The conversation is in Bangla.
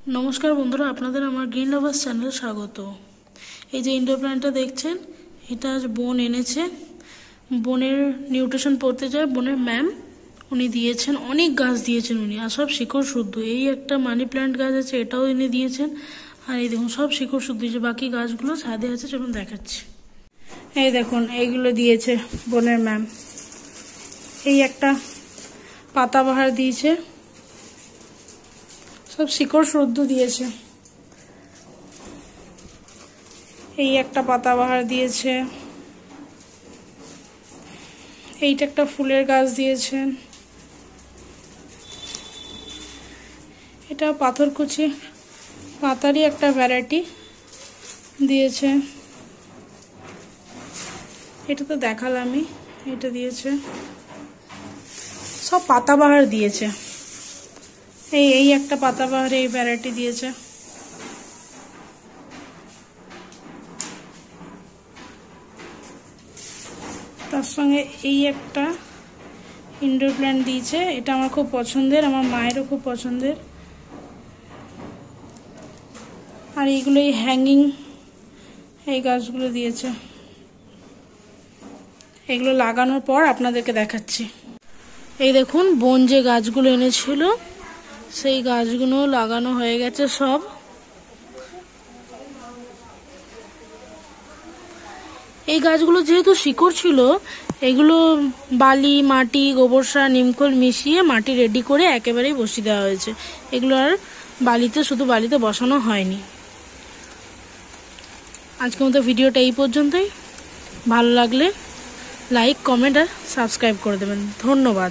নমস্কার বন্ধুরা, আপনাদের আমার গ্রিন লাভার্স চ্যানেলে স্বাগত। এই যে ইনডোর প্ল্যান্টটা দেখছেন, এটা আজ বোন এনেছে। বোনের নিউট্রিশন পড়তে যায়, বোনের ম্যাম উনি দিয়েছেন, অনেক গাছ দিয়েছেন উনি, আর সব শিকড় শুদ্ধ। এই একটা মানি প্ল্যান্ট গাছ আছে, এটাও এনে দিয়েছেন। আর এই দেখুন সব শিকড় শুদ্ধ। যে বাকি গাছগুলো ছাদে আছে, চলুন দেখাচ্ছি। এই দেখুন এইগুলো দিয়েছে বোনের ম্যাম। এই একটা পাতাবাহার দিয়েছে, সব শিকড় শুদ্ধ দিয়েছে। এই একটা পাতাবাহার দিয়েছে। এইটা একটা ফুলের গাছ দিয়েছেন। এটা পাথরকুচি পাতারই একটা ভ্যারাইটি দিয়েছে। এটা তো দেখালামই, এটা দিয়েছে। সব পাতাবাহার দিয়েছে। এই একটা পাতাবাহার এই ভ্যারাইটি দিয়েছে। তার সঙ্গে এই একটা ইনডোর প্ল্যান্ট দিয়েছে, এটা আমার খুব পছন্দের, আমার মায়েরও খুব পছন্দের। আর এইগুলো এই হ্যাঙ্গিং এই গাছগুলো দিয়েছে। এগুলো লাগানোর পর আপনাদেরকে দেখাচ্ছি। এই দেখুন বোন যে গাছগুলো এনেছিল, সেই গাছগুলো লাগানো হয়ে গেছে সব। এই গাছগুলো যেহেতু শিকড় ছিল, এগুলো বালি, মাটি, গোবর সার, নিমখোল মিশিয়ে মাটি রেডি করে একেবারেই বসিয়ে দেওয়া হয়েছে। এগুলো আর শুধু বালিতে বসানো হয়নি। আজকের মতো ভিডিওটা এই পর্যন্তই। ভালো লাগলে লাইক, কমেন্ট আর সাবস্ক্রাইব করে দেবেন। ধন্যবাদ।